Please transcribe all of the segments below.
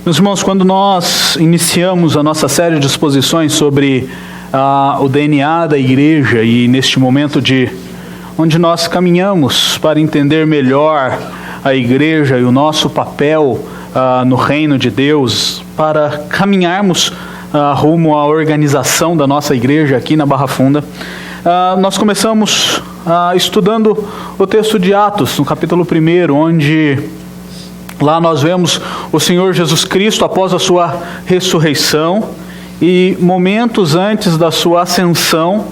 Meus irmãos, quando nós iniciamos a nossa série de exposições sobre o DNA da igreja e neste momento onde nós caminhamos para entender melhor a igreja e o nosso papel no reino de Deus, para caminharmos rumo à organização da nossa igreja aqui na Barra Funda, nós começamos estudando o texto de Atos, no capítulo 1, onde lá nós vemos o Senhor Jesus Cristo após a sua ressurreição e momentos antes da sua ascensão,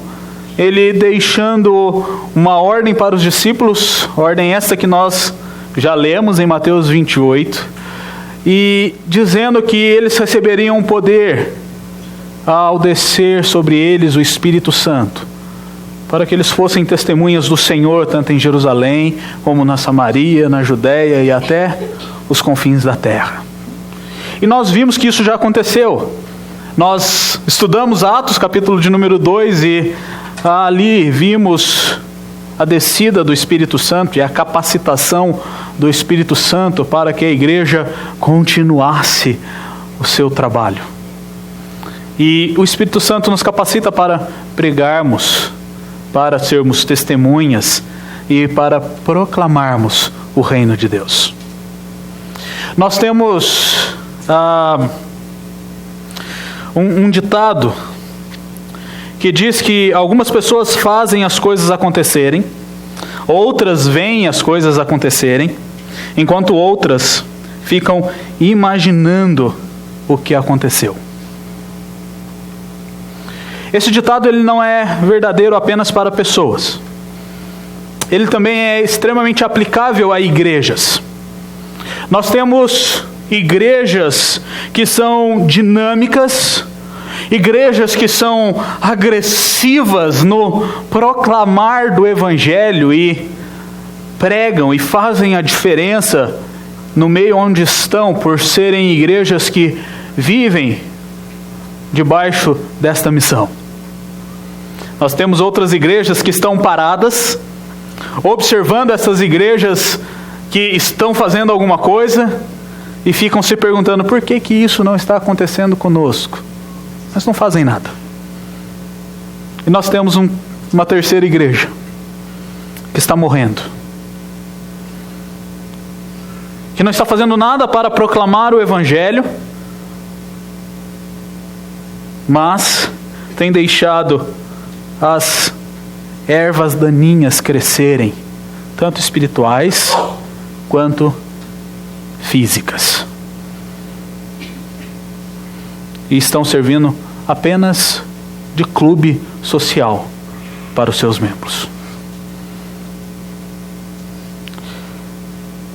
ele deixando uma ordem para os discípulos, ordem essa que nós já lemos em Mateus 28, e dizendo que eles receberiam poder ao descer sobre eles o Espírito Santo, para que eles fossem testemunhas do Senhor, tanto em Jerusalém, como na Samaria, na Judéia e até os confins da terra. E nós vimos que isso já aconteceu. Nós estudamos Atos, capítulo de número 2, e ali vimos a descida do Espírito Santo e a capacitação do Espírito Santo para que a igreja continuasse o seu trabalho. E o Espírito Santo nos capacita para pregarmos, para sermos testemunhas e para proclamarmos o reino de Deus. Nós temos um ditado que diz que algumas pessoas fazem as coisas acontecerem, outras veem as coisas acontecerem, enquanto outras ficam imaginando o que aconteceu. Esse ditado ele não é verdadeiro apenas para pessoas. Ele também é extremamente aplicável a igrejas. Nós temos igrejas que são dinâmicas, igrejas que são agressivas no proclamar do Evangelho e pregam e fazem a diferença no meio onde estão, por serem igrejas que vivem debaixo desta missão. Nós temos outras igrejas que estão paradas, observando essas igrejas que estão fazendo alguma coisa e ficam se perguntando por que isso não está acontecendo conosco. Mas não fazem nada. E nós temos uma terceira igreja que está morrendo, que não está fazendo nada para proclamar o Evangelho, mas tem deixado as ervas daninhas crescerem, tanto espirituais quanto físicas. E estão servindo apenas de clube social para os seus membros.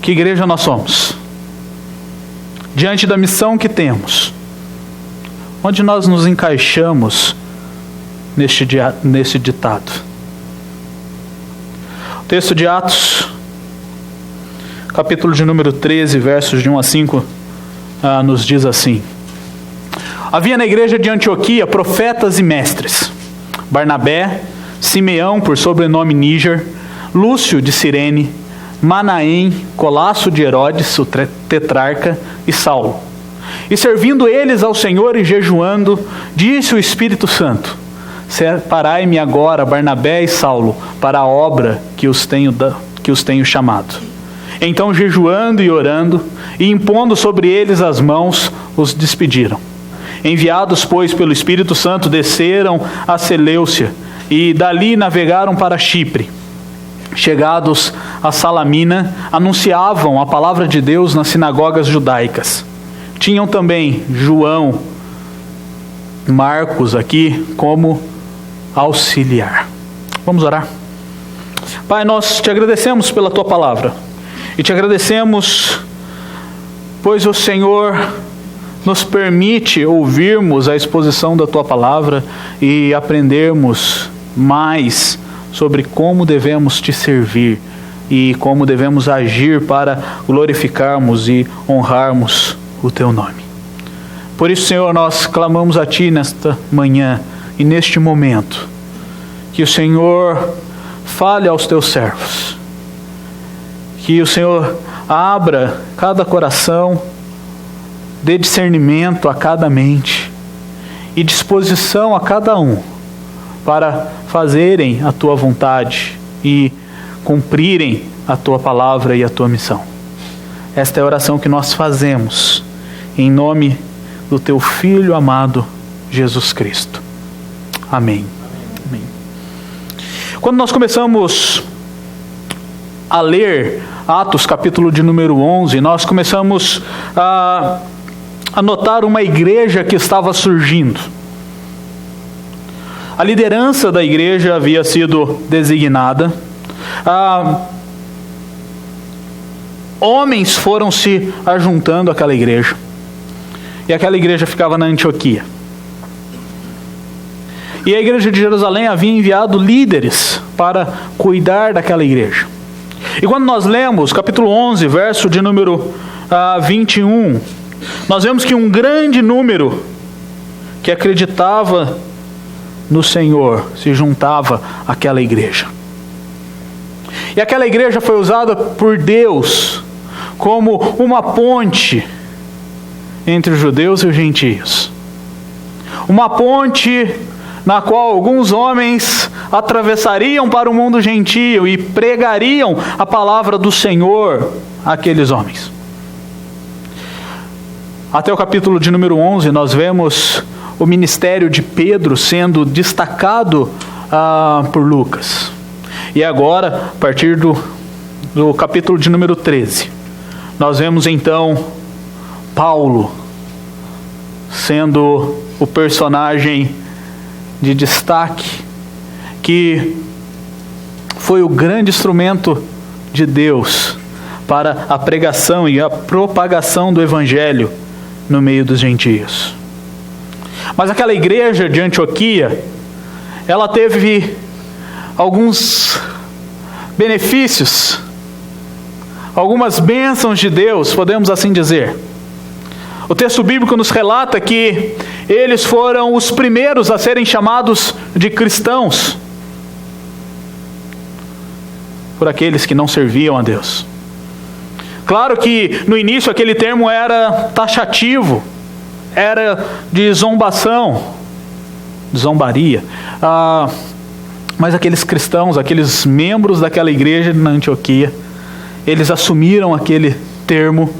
Que igreja nós somos? Diante da missão que temos, onde nós nos encaixamos neste ditado? O texto de Atos, capítulo de número 13, versos de 1 a 5, nos diz assim: havia na igreja de Antioquia profetas e mestres: Barnabé, Simeão, por sobrenome Níger, Lúcio de Cirene, Manaém, Colasso de Herodes, o tetrarca, e Saulo. E servindo eles ao Senhor e jejuando, disse o Espírito Santo: separai-me agora Barnabé e Saulo para a obra que os tenho chamado. Então, jejuando e orando, e impondo sobre eles as mãos, os despediram. Enviados, pois, pelo Espírito Santo, desceram a Seleucia, e dali navegaram para Chipre. Chegados a Salamina, anunciavam a palavra de Deus nas sinagogas judaicas. Tinham também João, Marcos aqui como auxiliar. Vamos orar. Pai, nós te agradecemos pela tua palavra. E te agradecemos, pois o Senhor nos permite ouvirmos a exposição da tua palavra e aprendermos mais sobre como devemos te servir e como devemos agir para glorificarmos e honrarmos o teu nome. Por isso, Senhor, nós clamamos a ti nesta manhã e neste momento, que o Senhor fale aos teus servos, que o Senhor abra cada coração dê discernimento a cada mente e disposição a cada um para fazerem a tua vontade e cumprirem a tua palavra e a tua missão. Esta é a oração que nós fazemos em nome do teu Filho amado, Jesus Cristo. Amém. Amém. Quando nós começamos a ler Atos, capítulo de número 11, nós começamos a notar uma igreja que estava surgindo. A liderança da igreja havia sido designada. Homens foram se ajuntando àquela igreja. E aquela igreja ficava na Antioquia. E a igreja de Jerusalém havia enviado líderes para cuidar daquela igreja. E quando nós lemos capítulo 11, verso de número 21, nós vemos que um grande número que acreditava no Senhor se juntava àquela igreja. E aquela igreja foi usada por Deus como uma ponte entre os judeus e os gentios. Uma ponte na qual alguns homens atravessariam para o mundo gentio e pregariam a palavra do Senhor àqueles homens. Até o capítulo de número 11, nós vemos o ministério de Pedro sendo destacado por Lucas. E agora, a partir do capítulo de número 13, nós vemos então Paulo sendo o personagem de destaque, que foi o grande instrumento de Deus para a pregação e a propagação do Evangelho no meio dos gentios. Mas aquela igreja de Antioquia, ela teve alguns benefícios, algumas bênçãos de Deus, podemos assim dizer. O texto bíblico nos relata que eles foram os primeiros a serem chamados de cristãos, por aqueles que não serviam a Deus. Claro que no início aquele termo era taxativo, era de zombaria, mas aqueles cristãos, aqueles membros daquela igreja na Antioquia, eles assumiram aquele termo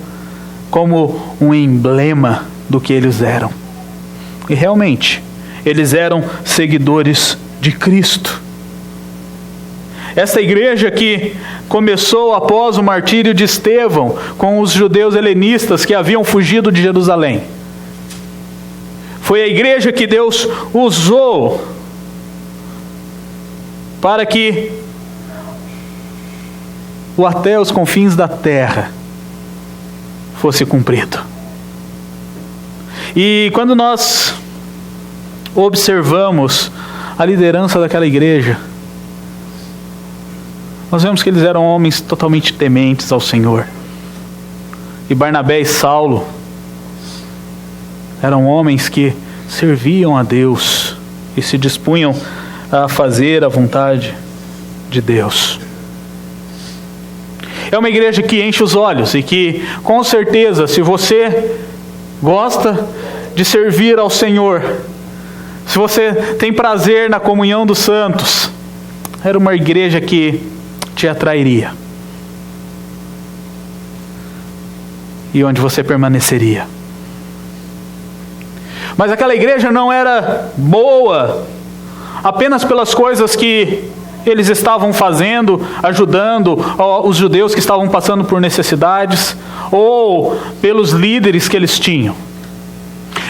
como um emblema do que eles eram. E realmente, eles eram seguidores de Cristo. Essa igreja que começou após o martírio de Estevão com os judeus helenistas que haviam fugido de Jerusalém, foi a igreja que Deus usou para que o até os confins da terra fosse cumprido. E quando nós observamos a liderança daquela igreja, nós vemos que eles eram homens totalmente tementes ao Senhor. E Barnabé e Saulo eram homens que serviam a Deus e se dispunham a fazer a vontade de Deus. É uma igreja que enche os olhos e que, com certeza, se você gosta de servir ao Senhor, se você tem prazer na comunhão dos santos, era uma igreja que te atrairia e onde você permaneceria. Mas aquela igreja não era boa apenas pelas coisas que eles estavam fazendo, ajudando os judeus que estavam passando por necessidades, ou pelos líderes que eles tinham.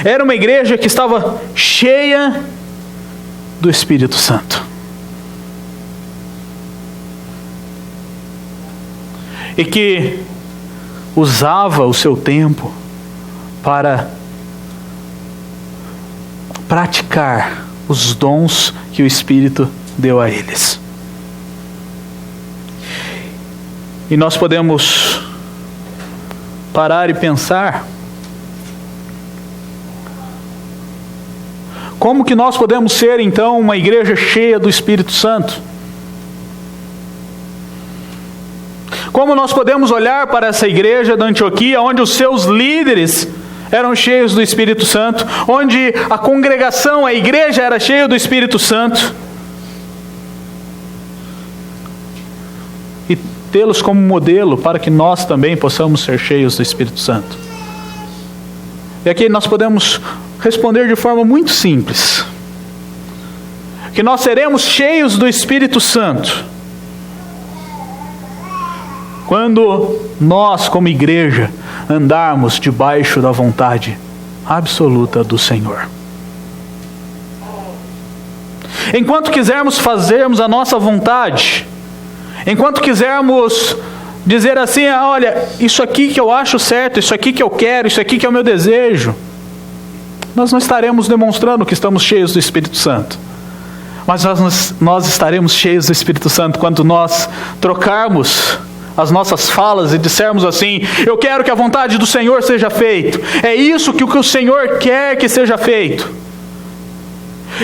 Era uma igreja que estava cheia do Espírito Santo. E que usava o seu tempo para praticar os dons que o Espírito deu a eles. E nós podemos parar e pensar como que nós podemos ser então uma igreja cheia do Espírito Santo? Como nós podemos olhar para essa igreja da Antioquia, onde os seus líderes eram cheios do Espírito Santo, onde a congregação, a igreja era cheia do Espírito Santo, e tê-los como modelo para que nós também possamos ser cheios do Espírito Santo. E aqui nós podemos responder de forma muito simples, que nós seremos cheios do Espírito Santo quando nós, como igreja, andarmos debaixo da vontade absoluta do Senhor. Enquanto quisermos fazermos a nossa vontade, enquanto quisermos dizer assim, olha, isso aqui que eu acho certo, isso aqui que eu quero, isso aqui que é o meu desejo, nós não estaremos demonstrando que estamos cheios do Espírito Santo. Mas nós estaremos cheios do Espírito Santo quando nós trocarmos as nossas falas e dissermos assim, eu quero que a vontade do Senhor seja feita. É isso que o Senhor quer que seja feito.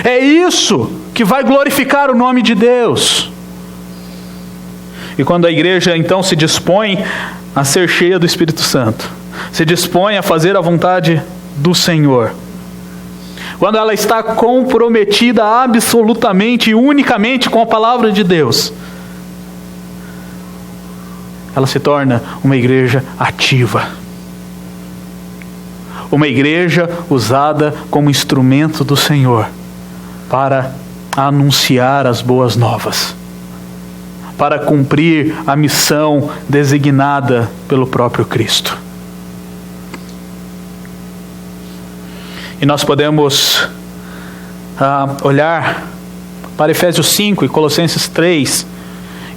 É isso que vai glorificar o nome de Deus. E quando a igreja então se dispõe a ser cheia do Espírito Santo, se dispõe a fazer a vontade do Senhor, quando ela está comprometida absolutamente e unicamente com a palavra de Deus, ela se torna uma igreja ativa. Uma igreja usada como instrumento do Senhor para anunciar as boas novas, para cumprir a missão designada pelo próprio Cristo. E nós podemos olhar para Efésios 5 e Colossenses 3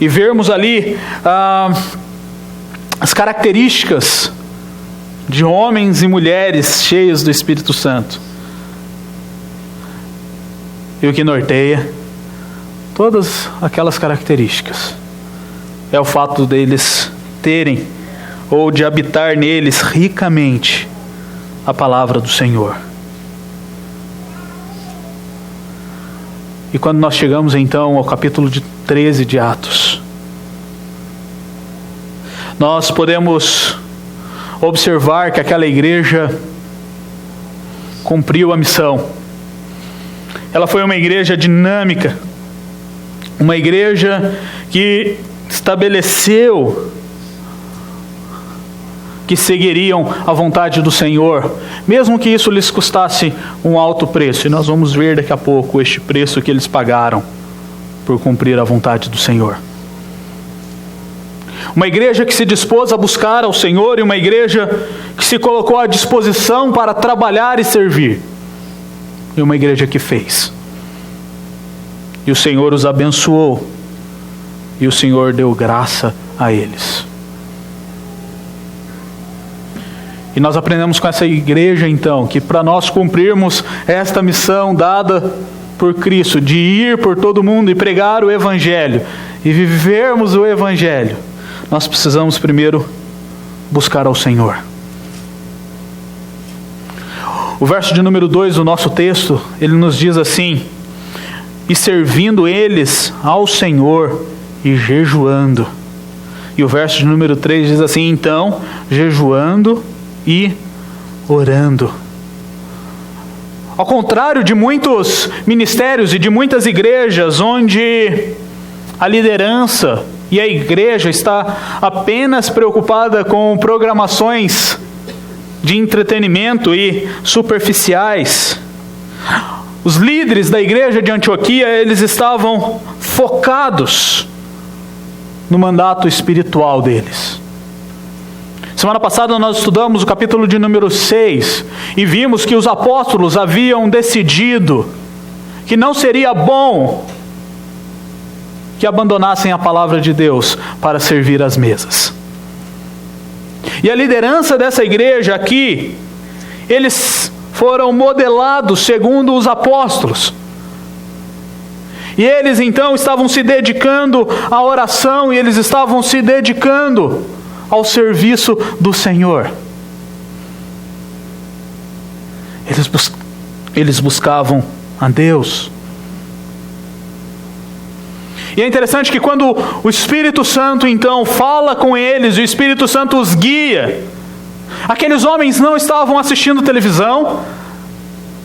e vermos ali as características de homens e mulheres cheios do Espírito Santo. E o que norteia todas aquelas características é o fato deles terem, ou de habitar neles ricamente, a palavra do Senhor. E quando nós chegamos então ao capítulo 13 de Atos, nós podemos observar que aquela igreja cumpriu a missão. Ela foi uma igreja dinâmica, uma igreja que estabeleceu que seguiriam a vontade do Senhor, mesmo que isso lhes custasse um alto preço. E nós vamos ver daqui a pouco este preço que eles pagaram por cumprir a vontade do Senhor. Uma igreja que se dispôs a buscar ao Senhor e uma igreja que se colocou à disposição para trabalhar e servir. E uma igreja que fez. E o Senhor os abençoou. E o Senhor deu graça a eles. E nós aprendemos com essa igreja então, que para nós cumprirmos esta missão dada por Cristo, de ir por todo mundo e pregar o Evangelho, e vivermos o Evangelho, nós precisamos primeiro buscar ao Senhor. O verso de número 2 do nosso texto, ele nos diz assim, e servindo eles ao Senhor e jejuando. E o verso de número 3 diz assim, então, jejuando e orando. Ao contrário de muitos ministérios e de muitas igrejas, onde a liderança e a igreja está apenas preocupada com programações de entretenimento e superficiais, os líderes da igreja de Antioquia, eles estavam focados no mandato espiritual deles. Semana passada nós estudamos o capítulo de número 6 e vimos que os apóstolos haviam decidido que não seria bom que abandonassem a palavra de Deus para servir às mesas. E a liderança dessa igreja aqui, eles foram modelados segundo os apóstolos. E eles então estavam se dedicando à oração e eles estavam se dedicando ao serviço do Senhor. Eles buscavam a Deus. E é interessante que quando o Espírito Santo então fala com eles, o Espírito Santo os guia, Aqueles homens não estavam assistindo televisão,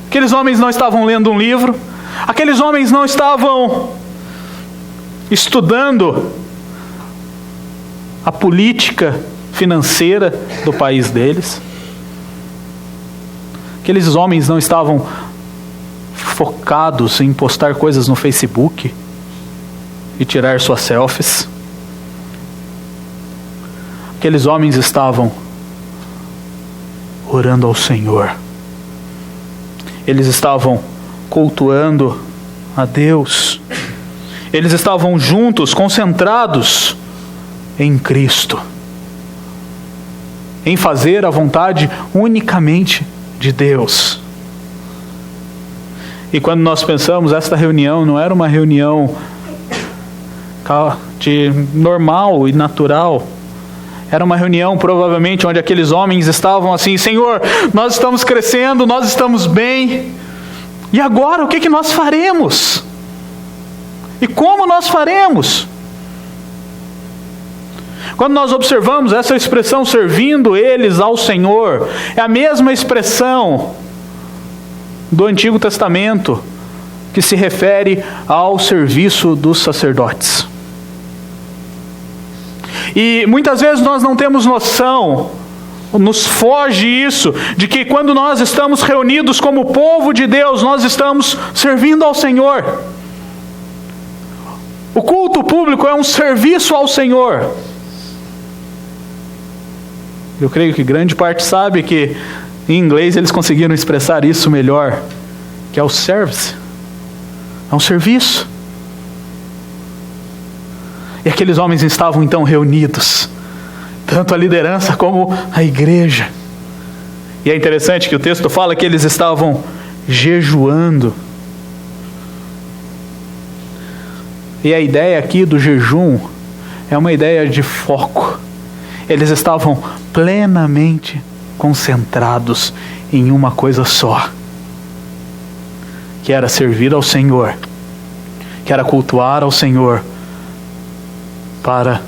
aqueles homens não estavam lendo um livro, aqueles homens não estavam estudando a política financeira do país deles. Aqueles homens não estavam focados em postar coisas no Facebook e tirar suas selfies. Aqueles homens estavam orando ao Senhor. Eles estavam cultuando a Deus. Eles estavam juntos, concentrados em Cristo, em fazer a vontade unicamente de Deus. E quando nós pensamos, esta reunião não era uma reunião normal e natural. Era uma reunião provavelmente onde aqueles homens estavam assim: Senhor, nós estamos crescendo, nós estamos bem, e agora o que nós faremos? E como nós faremos? Quando nós observamos essa expressão, servindo eles ao Senhor, é a mesma expressão do Antigo Testamento que se refere ao serviço dos sacerdotes. E muitas vezes nós não temos noção, nos foge isso, de que quando nós estamos reunidos como povo de Deus, nós estamos servindo ao Senhor. O culto público é um serviço ao Senhor. Eu creio que grande parte sabe que em inglês eles conseguiram expressar isso melhor, que é o service. É um serviço. E aqueles homens estavam então reunidos, tanto a liderança como a igreja. E é interessante que o texto fala que eles estavam jejuando. E a ideia aqui do jejum é uma ideia de foco. Eles estavam plenamente concentrados em uma coisa só, que era servir ao Senhor, que era cultuar ao Senhor, para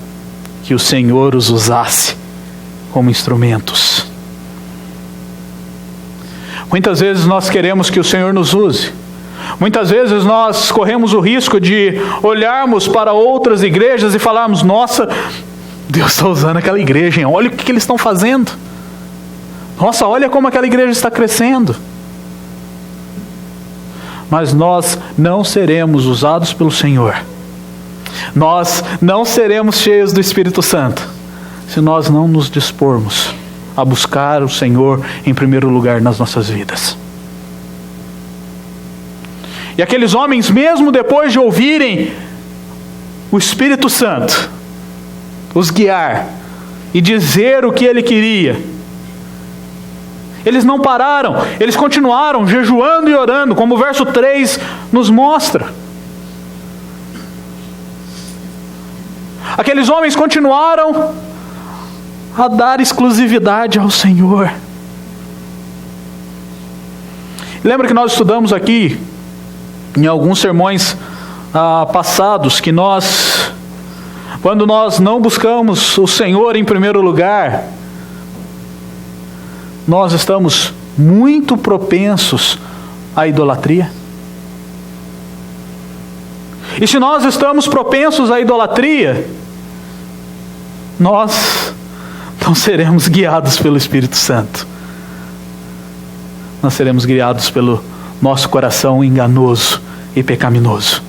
que o Senhor os usasse como instrumentos. Muitas vezes nós queremos que o Senhor nos use. Muitas vezes nós corremos o risco de olharmos para outras igrejas e falarmos: nossa, Deus está usando aquela igreja, hein? Olha o que eles estão fazendo. Nossa, olha como aquela igreja está crescendo. Mas nós não seremos usados pelo Senhor, nós não seremos cheios do Espírito Santo, se nós não nos dispormos a buscar o Senhor em primeiro lugar nas nossas vidas. E aqueles homens, mesmo depois de ouvirem o Espírito Santo os guiar e dizer o que ele queria, eles não pararam, eles continuaram jejuando e orando, como o verso 3 nos mostra. Aqueles homens continuaram a dar exclusividade ao Senhor. Lembra que nós estudamos aqui, em alguns sermões passados, que quando nós não buscamos o Senhor em primeiro lugar, nós estamos muito propensos à idolatria. E se nós estamos propensos à idolatria, nós não seremos guiados pelo Espírito Santo. Nós seremos guiados pelo nosso coração enganoso e pecaminoso.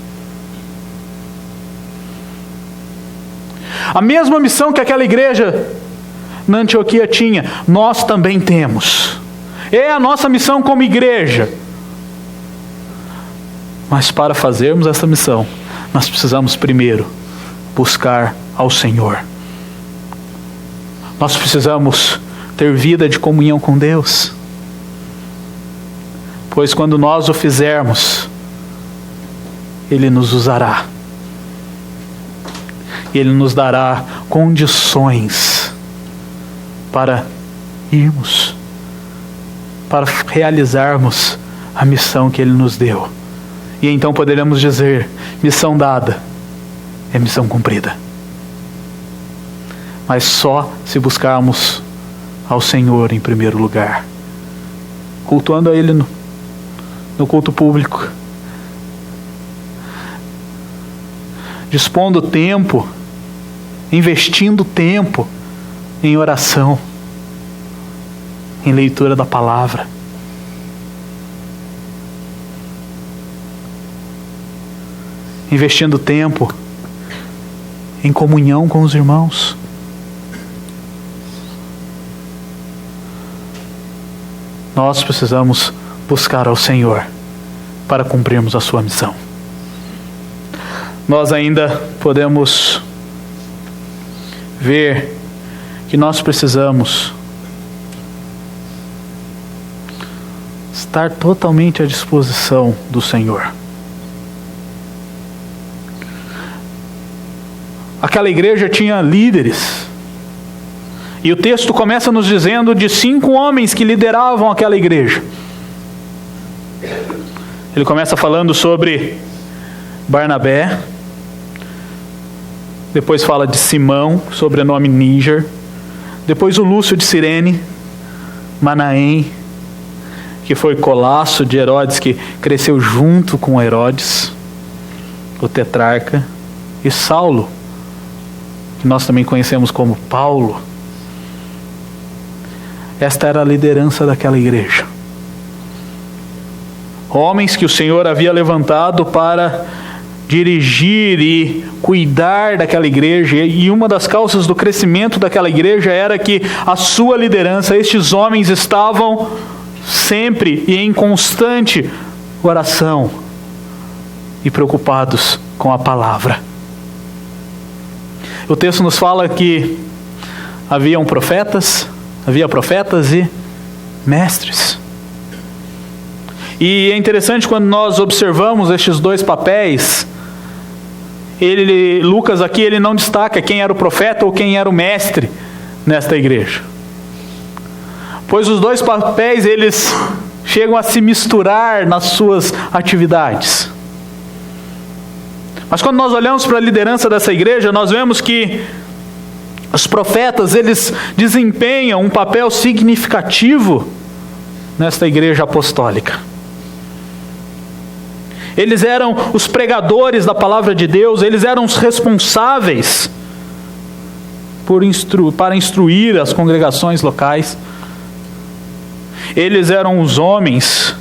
A mesma missão que aquela igreja na Antioquia tinha, nós também temos. É a nossa missão como igreja. Mas para fazermos essa missão, nós precisamos primeiro buscar ao Senhor. Nós precisamos ter vida de comunhão com Deus. Pois quando nós o fizermos, Ele nos usará. E Ele nos dará condições para irmos, para realizarmos a missão que Ele nos deu. E então poderemos dizer: missão dada é missão cumprida. Mas só se buscarmos ao Senhor em primeiro lugar, cultuando a Ele no culto público, dispondo tempo, investindo tempo em oração, em leitura da palavra. Investindo tempo em comunhão com os irmãos. Nós precisamos buscar ao Senhor para cumprirmos a sua missão. Nós ainda podemos ver que nós precisamos estar totalmente à disposição do Senhor. Aquela igreja tinha líderes. E o texto começa nos dizendo de 5 homens que lideravam aquela igreja. Ele começa falando sobre Barnabé. Depois fala de Simão, sobrenome Níger. Depois o Lúcio de Cirene. Manaém, que foi colasso de Herodes, que cresceu junto com Herodes, o tetrarca. E Saulo, que nós também conhecemos como Paulo. Esta era a liderança daquela igreja. Homens que o Senhor havia levantado para dirigir e cuidar daquela igreja. E uma das causas do crescimento daquela igreja era que a sua liderança, estes homens estavam sempre e em constante oração e preocupados com a palavra. O texto nos fala que havia profetas e mestres. E é interessante quando nós observamos estes 2 papéis, Lucas aqui ele não destaca quem era o profeta ou quem era o mestre nesta igreja. Pois os 2 papéis eles chegam a se misturar nas suas atividades. Mas quando nós olhamos para a liderança dessa igreja, nós vemos que os profetas, eles desempenham um papel significativo nesta igreja apostólica. Eles eram os pregadores da palavra de Deus, eles eram os responsáveis para instruir as congregações locais. Eles eram os homens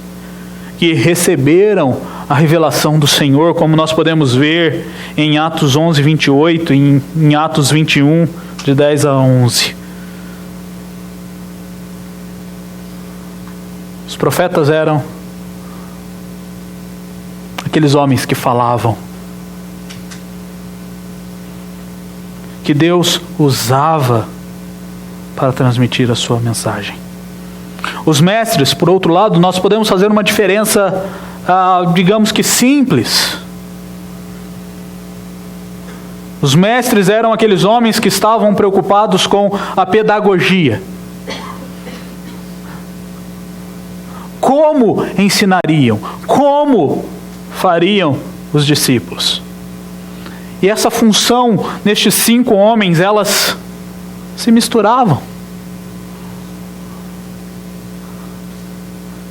que receberam a revelação do Senhor, como nós podemos ver em Atos 11, 28, em Atos 21, de 10 a 11. Os profetas eram aqueles homens que falavam, que Deus usava para transmitir a sua mensagem. Os mestres, por outro lado, nós podemos fazer uma diferença, digamos que simples. Os mestres eram aqueles homens que estavam preocupados com a pedagogia. Como ensinariam? Como fariam os discípulos? E essa função nestes 5 homens, elas se misturavam.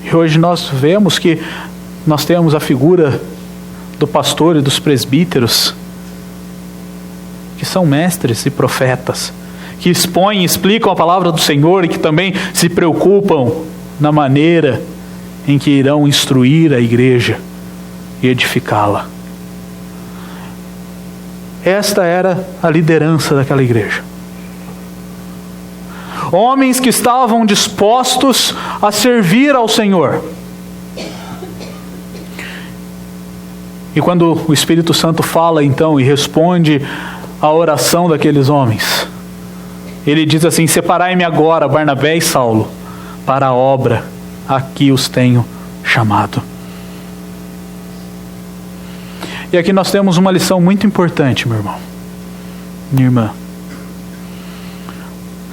E hoje nós vemos que nós temos a figura do pastor e dos presbíteros, que são mestres e profetas, que expõem e explicam a palavra do Senhor e que também se preocupam na maneira em que irão instruir a igreja e edificá-la. Esta era a liderança daquela igreja. Homens que estavam dispostos a servir ao Senhor. E quando o Espírito Santo fala então e responde a oração daqueles homens, ele diz assim: separai-me agora, Barnabé e Saulo, para a obra a que os tenho chamado. E aqui nós temos uma lição muito importante, meu irmão, minha irmã.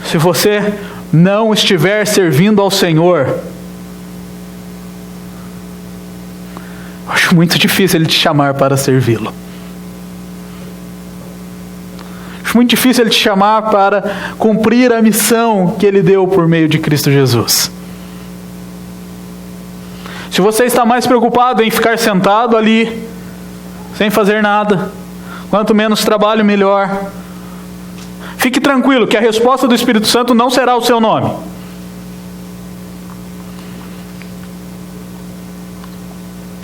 Se você não estiver servindo ao Senhor, eu acho muito difícil Ele te chamar para servi-lo. Acho muito difícil Ele te chamar para cumprir a missão que Ele deu por meio de Cristo Jesus. Se você está mais preocupado em ficar sentado ali, sem fazer nada, quanto menos trabalho, melhor. Fique tranquilo que a resposta do Espírito Santo não será o seu nome.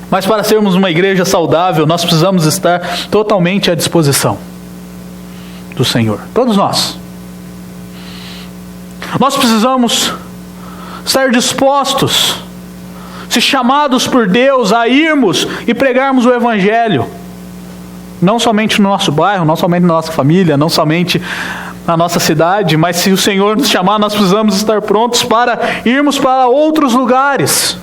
Mas para sermos uma igreja saudável, nós precisamos estar totalmente à disposição do Senhor. Todos nós. Nós precisamos estar dispostos, se chamados por Deus a irmos e pregarmos o Evangelho. Não somente no nosso bairro, não somente na nossa família, não somente na nossa cidade, mas se o Senhor nos chamar, nós precisamos estar prontos para irmos para outros lugares.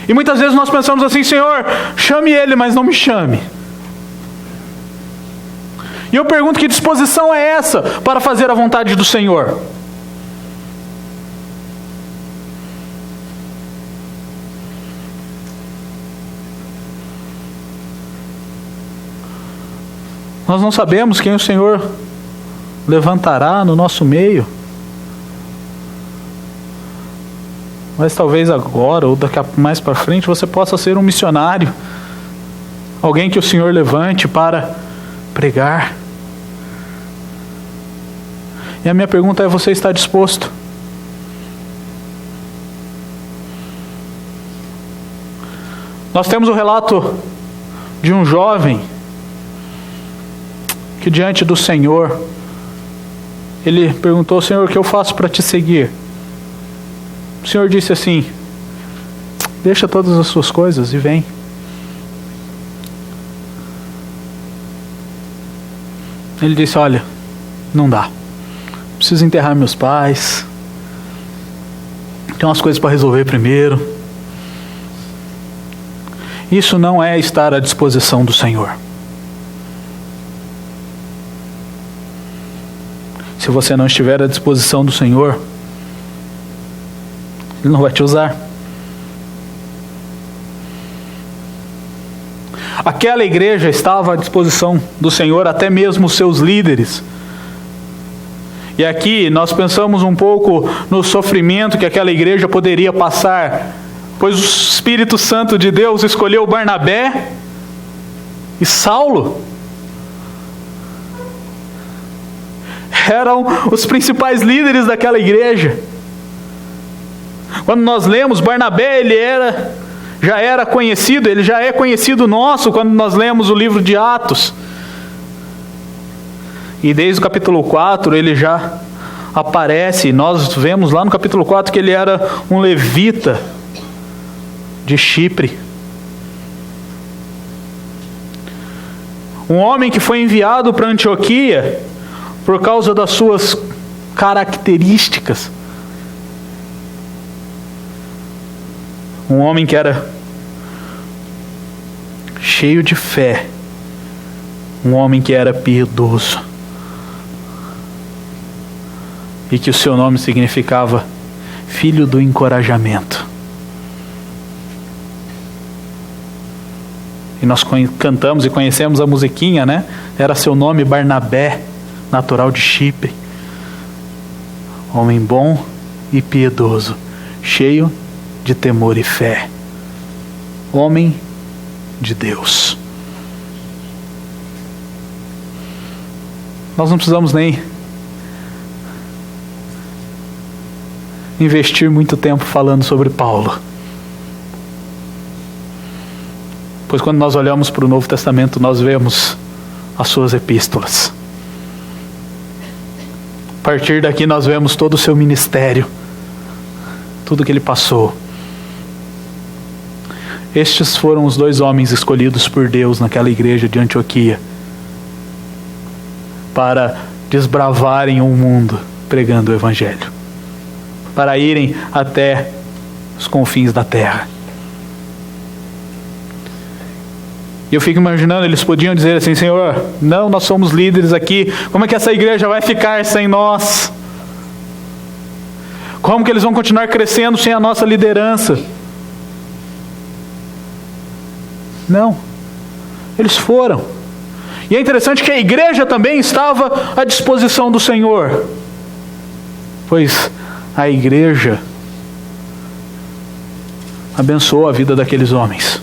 E muitas vezes nós pensamos assim: Senhor, chame ele, mas não me chame. E eu pergunto, que disposição é essa para fazer a vontade do Senhor? Nós não sabemos quem o Senhor levantará no nosso meio. Mas talvez agora, ou daqui a mais para frente, você possa ser um missionário. Alguém que o Senhor levante para pregar. E a minha pergunta é: você está disposto? Nós temos o relato de um jovem que diante do Senhor, ele perguntou: Senhor, o que eu faço para te seguir? O Senhor disse assim: deixa todas as suas coisas e vem. Ele disse: olha, não dá. Preciso enterrar meus pais. Tem umas coisas para resolver primeiro. Isso não é estar à disposição do Senhor. Se você não estiver à disposição do Senhor, Ele não vai te usar. Aquela igreja estava à disposição do Senhor, até mesmo os seus líderes. E aqui nós pensamos um pouco no sofrimento que aquela igreja poderia passar, pois o Espírito Santo de Deus escolheu Barnabé e Saulo. Eram os principais líderes daquela igreja. Quando nós lemos, Barnabé, já era conhecido, ele já é conhecido nosso quando nós lemos o livro de Atos. E desde o capítulo 4 ele já aparece. Nós vemos lá no capítulo 4 que ele era um levita de Chipre. Um homem que foi enviado para Antioquia por causa das suas características. Um homem que era cheio de fé. Um homem que era piedoso. E que o seu nome significava filho do encorajamento. E nós cantamos e conhecemos a musiquinha, né? Era seu nome Barnabé, natural de Chipre. Homem bom e piedoso, cheio de temor e fé. Homem de Deus. Nós não precisamos nem investir muito tempo falando sobre Paulo. Pois quando nós olhamos para o Novo Testamento, nós vemos as suas epístolas. A partir daqui nós vemos todo o seu ministério, tudo que ele passou. Estes foram os dois homens escolhidos por Deus naquela igreja de Antioquia para desbravarem o mundo pregando o Evangelho, para irem até os confins da terra. E eu fico imaginando, eles podiam dizer assim: Senhor, não, nós somos líderes aqui, como é que essa igreja vai ficar sem nós? Como que eles vão continuar crescendo sem a nossa liderança? Não, eles foram. E é interessante que a igreja também estava à disposição do Senhor, pois a igreja abençoou a vida daqueles homens.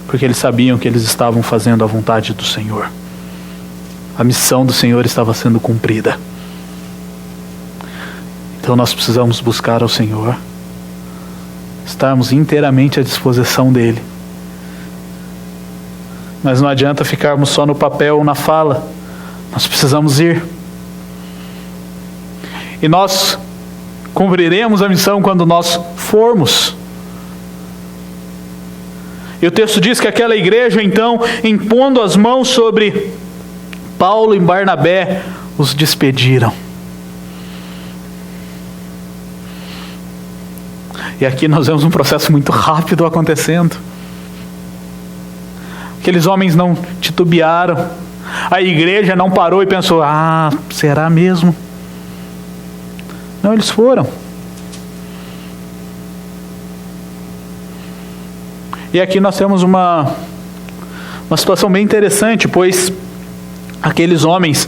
Porque eles sabiam que eles estavam fazendo a vontade do Senhor. A missão do Senhor estava sendo cumprida. Então nós precisamos buscar ao Senhor, estarmos inteiramente à disposição dEle. Mas não adianta ficarmos só no papel ou na fala. Nós precisamos ir. E nós cumpriremos a missão quando nós formos. E o texto diz que aquela igreja, então, impondo as mãos sobre Paulo e Barnabé, os despediram. E aqui nós vemos um processo muito rápido acontecendo. Aqueles homens não titubearam. A igreja não parou e pensou, será mesmo? Não, eles foram. E aqui nós temos uma situação bem interessante, pois aqueles homens,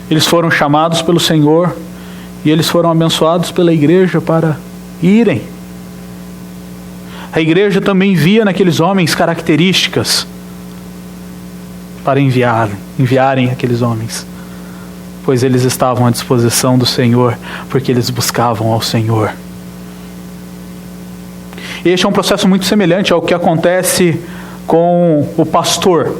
eles foram chamados pelo Senhor e eles foram abençoados pela igreja para irem. A igreja também via naqueles homens características para enviarem aqueles homens, pois eles estavam à disposição do Senhor, porque eles buscavam ao Senhor. Este é um processo muito semelhante ao que acontece com o pastor.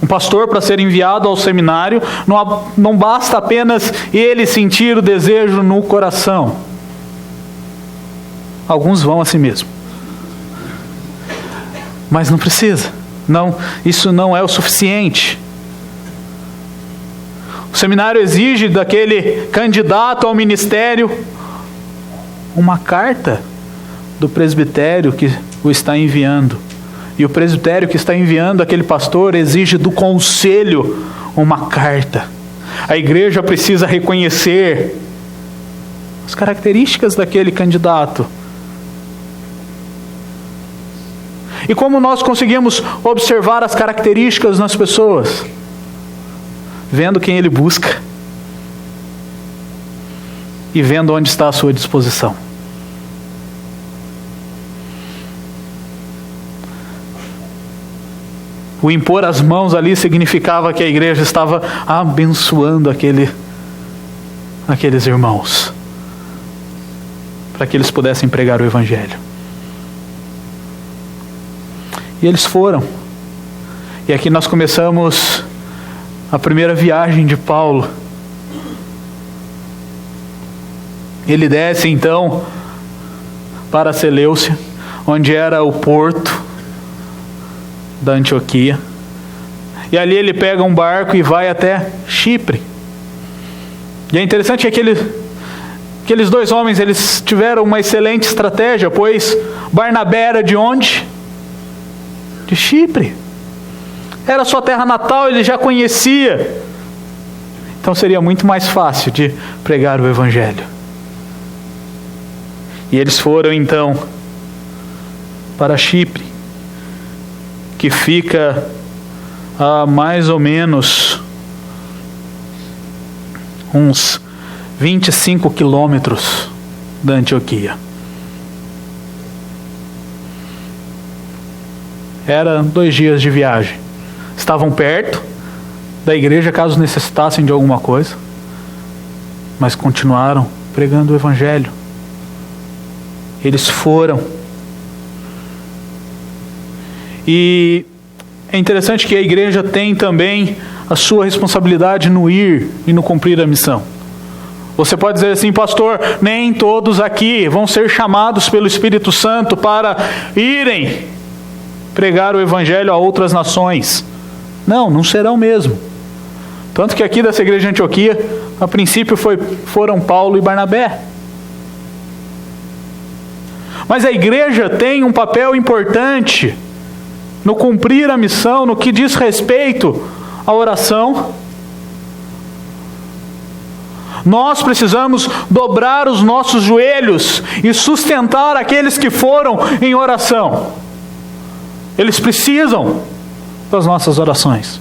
Um pastor, para ser enviado ao seminário, não basta apenas ele sentir o desejo no coração. Alguns vão a si mesmo. Mas não precisa. Não, isso não é o suficiente. O seminário exige daquele candidato ao ministério uma carta do presbitério que o está enviando. E o presbitério que está enviando aquele pastor exige do conselho uma carta. A igreja precisa reconhecer as características daquele candidato. E como nós conseguimos observar as características nas pessoas? Vendo quem ele busca e vendo onde está a sua disposição. O impor as mãos ali significava que a igreja estava abençoando aqueles irmãos, para que eles pudessem pregar o Evangelho. E eles foram. E aqui nós começamos a primeira viagem de Paulo. Ele desce então para Seleucia, onde era o porto da Antioquia. E ali ele pega um barco e vai até Chipre. E é interessante que aqueles dois homens, eles tiveram uma excelente estratégia, pois Barnabé era de onde? De Chipre. Era sua terra natal, ele já conhecia. Então seria muito mais fácil de pregar o Evangelho. E eles foram então para Chipre, que fica a mais ou menos uns 25 quilômetros da Antioquia. Era 2 dias de viagem. Estavam perto da igreja caso necessitassem de alguma coisa, mas continuaram pregando o Evangelho. Eles foram. E é interessante que a igreja tem também a sua responsabilidade no ir e no cumprir a missão. Você pode dizer assim, pastor, nem todos aqui vão ser chamados pelo Espírito Santo para irem pregar o Evangelho a outras nações. Não serão mesmo. Tanto que aqui dessa igreja de Antioquia, a princípio foram Paulo e Barnabé. Mas a igreja tem um papel importante no cumprir a missão, no que diz respeito à oração, Nós precisamos dobrar os nossos joelhos e sustentar aqueles que foram em oração. Eles precisam das nossas orações.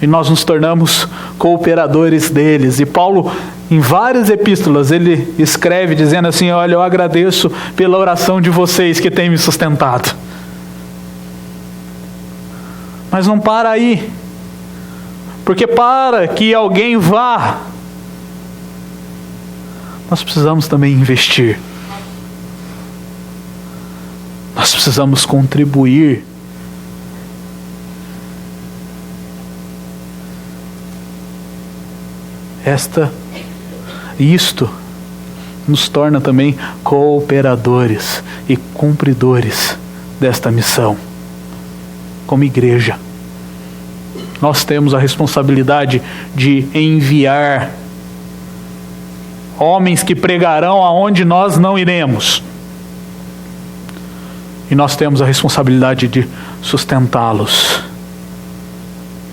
E nós nos tornamos cooperadores deles. E Paulo, em várias epístolas, ele escreve dizendo assim: olha, eu agradeço pela oração de vocês que tem me sustentado. Mas não para aí. Porque para que alguém vá, nós precisamos também investir. Nós precisamos contribuir. Isto nos torna também cooperadores e cumpridores desta missão. Como igreja, nós temos a responsabilidade de enviar homens que pregarão aonde nós não iremos. E nós temos a responsabilidade de sustentá-los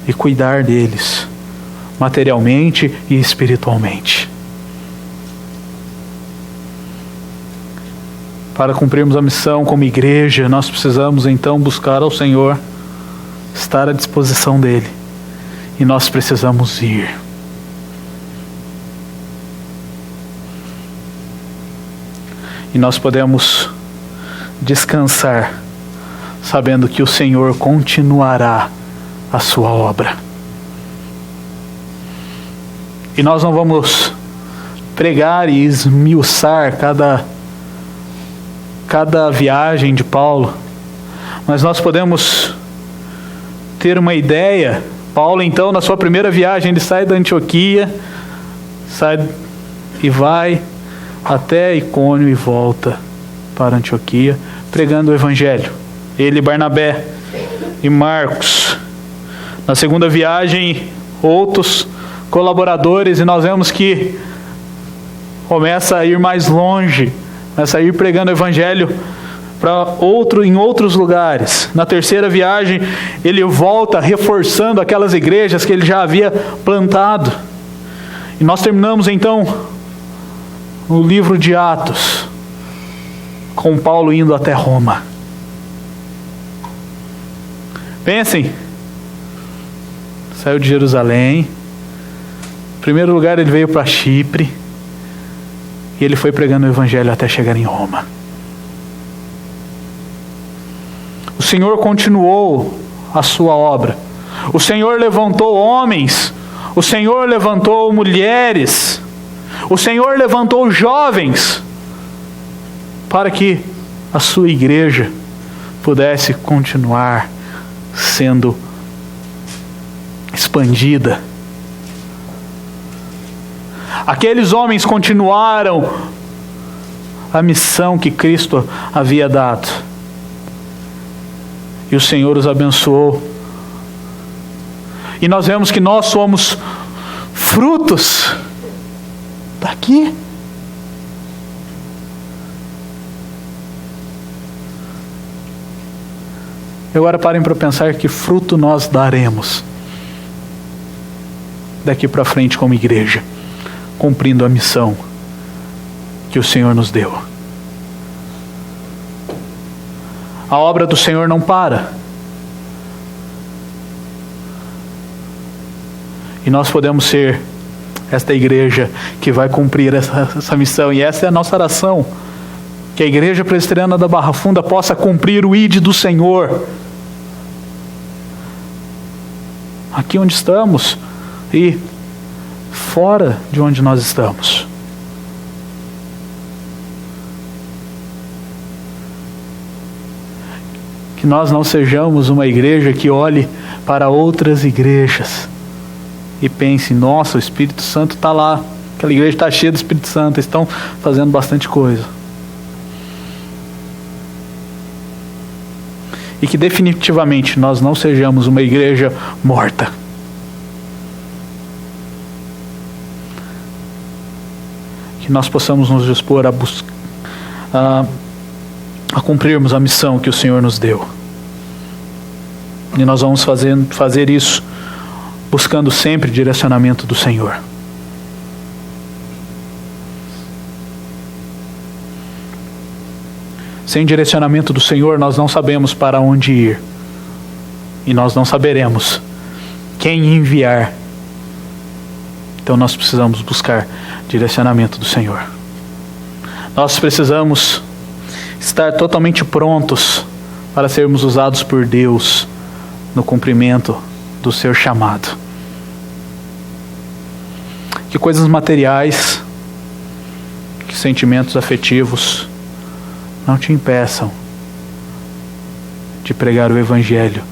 e cuidar deles, materialmente e espiritualmente. Para cumprirmos a missão como igreja, nós precisamos então buscar ao Senhor, estar à disposição dEle, e nós precisamos ir. E nós podemos descansar, sabendo que o Senhor continuará a sua obra. E nós não vamos pregar e esmiuçar cada viagem de Paulo, mas nós podemos ter uma ideia. Paulo, então, na sua primeira viagem, ele sai da Antioquia, sai e vai até Icônio e volta para Antioquia, pregando o Evangelho. Ele, Barnabé e Marcos. Na segunda viagem, outros colaboradores, e nós vemos que começa a ir mais longe, começa a ir pregando o Evangelho em outros lugares. Na terceira viagem, ele volta reforçando aquelas igrejas que ele já havia plantado. E nós terminamos então o livro de Atos com Paulo indo até Roma. Pensem, saiu de Jerusalém. Em primeiro lugar, ele veio para Chipre e ele foi pregando o Evangelho até chegar em Roma. O Senhor continuou a sua obra. O Senhor levantou homens. O Senhor levantou mulheres. O Senhor levantou jovens para que a sua igreja pudesse continuar sendo expandida. Aqueles homens continuaram a missão que Cristo havia dado. E o Senhor os abençoou. E nós vemos que nós somos frutos daqui. E agora parem para pensar que fruto nós daremos daqui para frente como igreja, cumprindo a missão que o Senhor nos deu. A obra do Senhor não para. E nós podemos ser esta igreja que vai cumprir essa missão. E essa é a nossa oração. Que a Igreja Presbiteriana da Barra Funda possa cumprir o ID do Senhor. Aqui onde estamos e fora de onde nós estamos. Que nós não sejamos uma igreja que olhe para outras igrejas e pense: nossa, o Espírito Santo está lá, aquela igreja está cheia do Espírito Santo, estão fazendo bastante coisa. E que definitivamente nós não sejamos uma igreja morta. Que nós possamos nos dispor a cumprirmos a missão que o Senhor nos deu. E nós vamos fazer isso buscando sempre o direcionamento do Senhor. Sem direcionamento do Senhor, nós não sabemos para onde ir. E nós não saberemos quem enviar. Então nós precisamos buscar direcionamento do Senhor. Nós precisamos estar totalmente prontos para sermos usados por Deus no cumprimento do seu chamado. Que coisas materiais, que sentimentos afetivos não te impeçam de pregar o Evangelho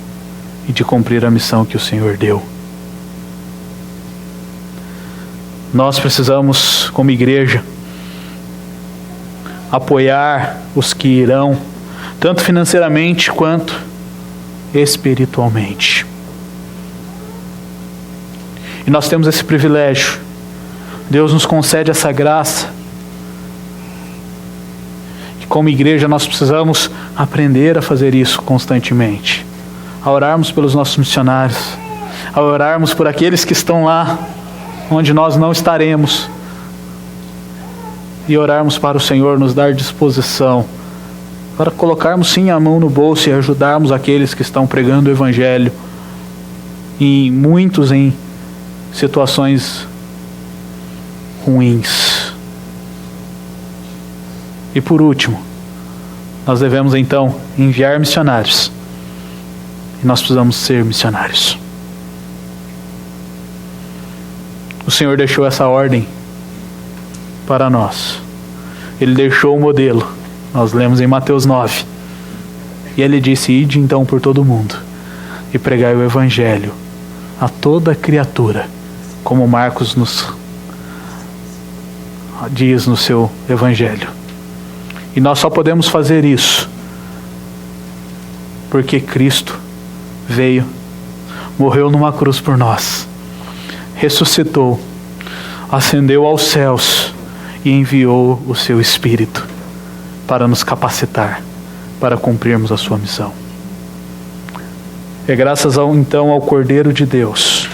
e de cumprir a missão que o Senhor deu. Nós precisamos, como igreja, apoiar os que irão, tanto financeiramente quanto espiritualmente. E nós temos esse privilégio. Deus nos concede essa graça. E como igreja nós precisamos aprender a fazer isso constantemente. A orarmos pelos nossos missionários. A orarmos por aqueles que estão lá onde nós não estaremos. E orarmos para o Senhor nos dar disposição para colocarmos sim a mão no bolso e ajudarmos aqueles que estão pregando o Evangelho, e muitos em situações ruins. E por último, nós devemos então enviar missionários. E nós precisamos ser missionários. O Senhor deixou essa ordem para nós. Ele deixou o modelo. Nós lemos em Mateus 9. E ele disse: ide então por todo o mundo e pregai o Evangelho a toda criatura, como Marcos nos diz no seu Evangelho. E nós só podemos fazer isso porque Cristo veio, morreu numa cruz por nós, ressuscitou, ascendeu aos céus e enviou o seu Espírito para nos capacitar para cumprirmos a sua missão. É graças então ao Cordeiro de Deus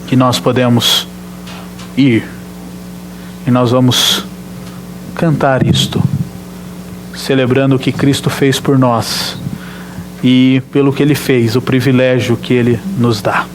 que nós podemos ir, e nós vamos cantar isto, celebrando o que Cristo fez por nós e pelo que Ele fez, o privilégio que Ele nos dá.